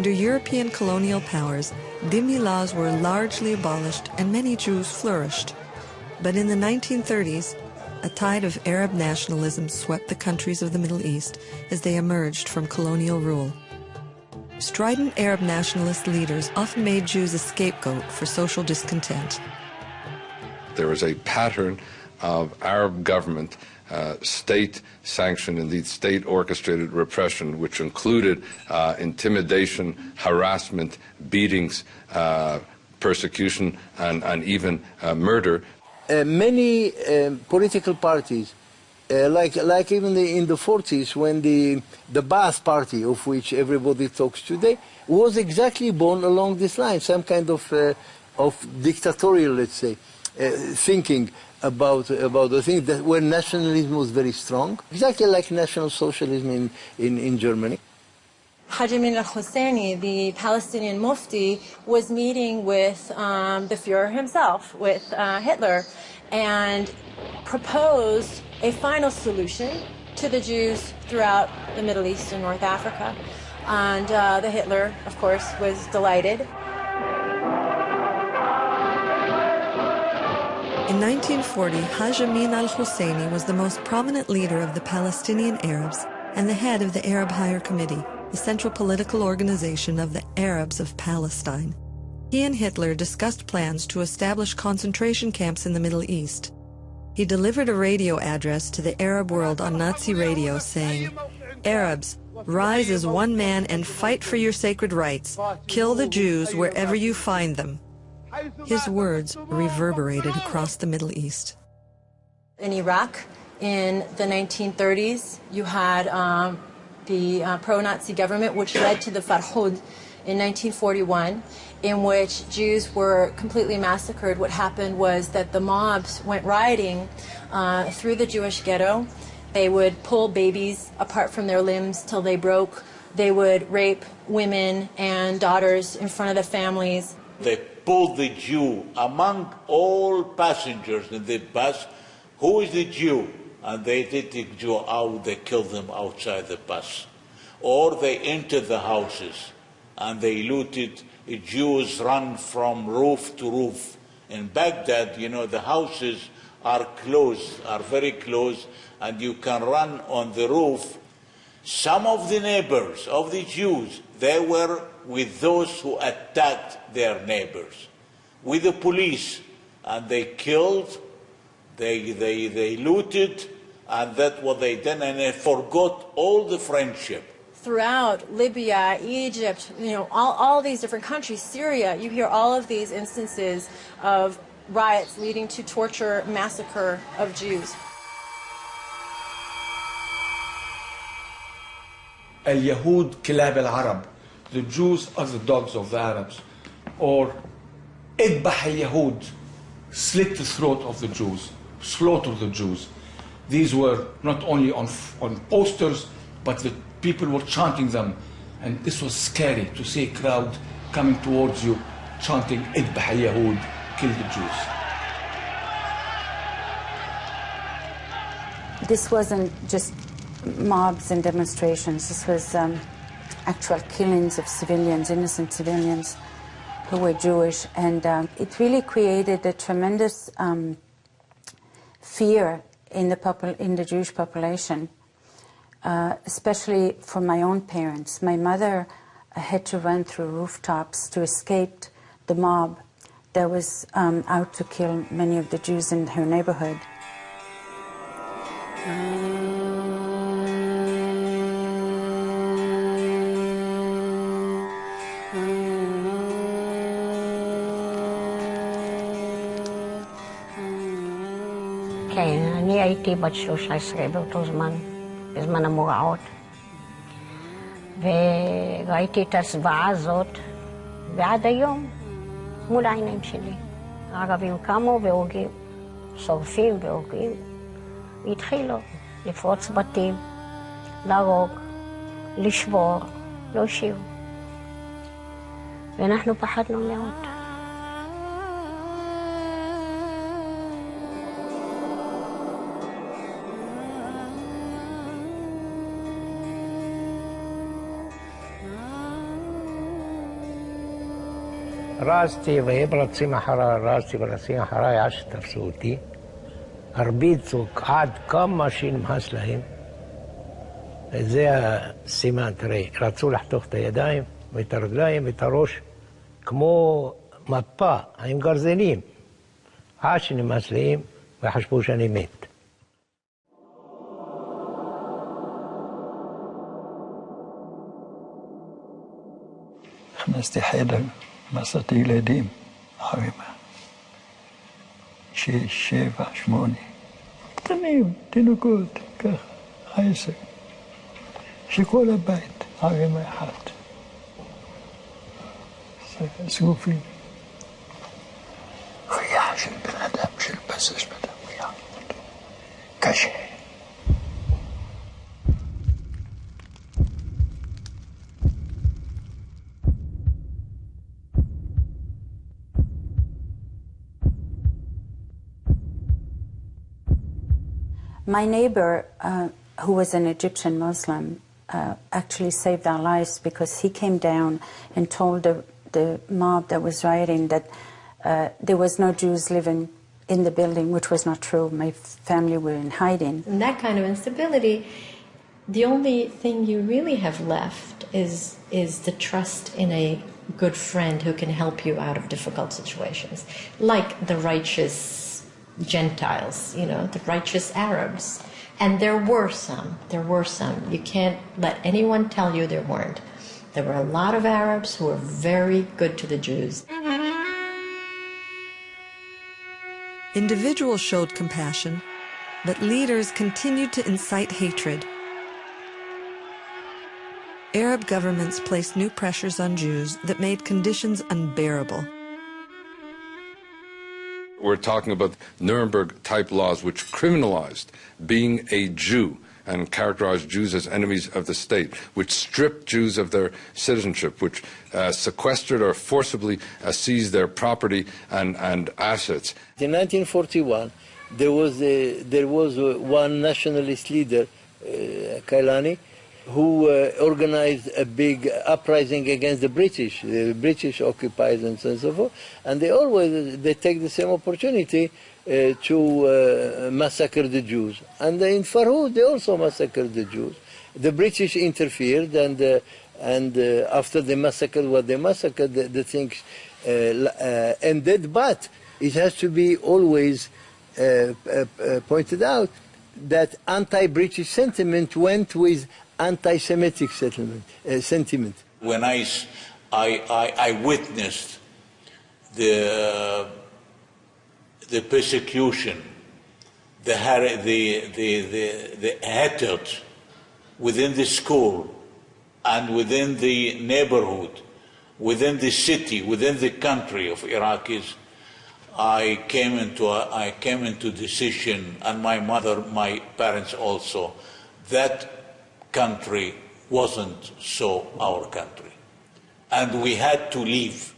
Under European colonial powers, dhimmi laws were largely abolished and many Jews flourished. But in the 1930s, a tide of Arab nationalism swept the countries of the Middle East as they emerged from colonial rule. Strident Arab nationalist leaders often made Jews a scapegoat for social discontent. There was a pattern of Arab government, state-sanctioned, indeed state-orchestrated repression, which included intimidation, harassment, beatings, persecution, and even murder. Many political parties, like even in the 40s, when the Ba'ath Party, of which everybody talks today, was exactly born along this line, some kind of dictatorial, let's say, thinking about the thing that where nationalism was very strong, exactly like National Socialism in Germany. Haj Amin al-Husseini, the Palestinian Mufti, was meeting with the Fuhrer himself, with Hitler, and proposed a final solution to the Jews throughout the Middle East and North Africa. And the Hitler, of course, was delighted. In 1940, Haj Amin al-Husseini was the most prominent leader of the Palestinian Arabs and the head of the Arab Higher Committee, the central political organization of the Arabs of Palestine. He and Hitler discussed plans to establish concentration camps in the Middle East. He delivered a radio address to the Arab world on Nazi radio saying, "Arabs, rise as one man and fight for your sacred rights. Kill the Jews wherever you find them." His words reverberated across the Middle East. In Iraq, in the 1930s, you had the pro-Nazi government, which led to the Farhud in 1941, in which Jews were completely massacred. What happened was that the mobs went rioting through the Jewish ghetto. They would pull babies apart from their limbs till they broke. They would rape women and daughters in front of the families. They pulled the Jew among all passengers in the bus. Who is the Jew? And they did the Jew out, they killed them outside the bus. Or they entered the houses and they looted. Jews run from roof to roof. In Baghdad, you know, the houses are close, are very close, and you can run on the roof. Some of the neighbors of the Jews, they were with those who attacked their neighbors, with the police, and they killed, they looted, and that's what they did, and they forgot all the friendship. Throughout Libya, Egypt, you know, all these different countries, Syria, you hear all of these instances of riots leading to torture, massacre of Jews. اليهود كلاب العرب. The Jews are the dogs of the Arabs. Or اذبح اليهود. Slit the throat of the Jews. Slaughter the Jews. These were not only on posters, but the people were chanting them. And this was scary to see a crowd coming towards you chanting اذبح اليهود, kill the Jews. This wasn't just mobs and demonstrations. This was actual killings of civilians, innocent civilians who were Jewish. And it really created a tremendous fear in the Jewish population, especially for my own parents. My mother had to run through rooftops to escape the mob that was out to kill many of the Jews in her neighborhood. כן, אני הייתי בת 13 באותו זמן, בזמן המוראות, וראיתי את הזוועה הזאת, ועד היום, מול העיניים שלי. הערבים קמו והורגים, שורפים והורגים, והתחילו לפרוץ בתים, להרוג, לשבור, להושיב. ואנחנו פחדנו מאוד. راستی و یبرد حرا راستی برسیم حرای عشتر صوتي أربيتو قعد كم ماشين محسلهم زي سيمان تري راتسو لحتوخت يدايم ويترجلايم ويتروش كمو مطا هيم قرزينيم عاشني مسليم ويحشبوش أني ميت. خمستي حيدر مسطي لديم حرمة شي شيفا شموني تنيم تنقود كخ عيسى شكول البيت حرمة حات سوفي خياش البنادم مش البسش بدم خياش كشي. My neighbor, who was an Egyptian Muslim, actually saved our lives because he came down and told the mob that was rioting that there was no Jews living in the building, which was not true. My family were in hiding. In that kind of instability, the only thing you really have left is the trust in a good friend who can help you out of difficult situations, like the righteous Gentiles, you know, the righteous Arabs. And there were some. You can't let anyone tell you there weren't. There were a lot of Arabs who were very good to the Jews. Individuals showed compassion, but leaders continued to incite hatred. Arab governments placed new pressures on Jews that made conditions unbearable. We're talking about Nuremberg-type laws which criminalized being a Jew and characterized Jews as enemies of the state, which stripped Jews of their citizenship, which sequestered or forcibly seized their property and assets. In 1941, there was one nationalist leader, Kailani, who organized a big uprising against the British occupiers and so forth, and they take the same opportunity to massacre the Jews. And in Farhud, they also massacred the Jews. The British interfered, and after they massacred what they massacred, the things ended. But it has to be always pointed out that anti-British sentiment went with anti-Semitic sentiment. When I witnessed the persecution, the hatred within the school and within the neighborhood, within the city, within the country of Iraqis, I came into decision, and my mother, my parents also, that country wasn't so our country. And we had to leave.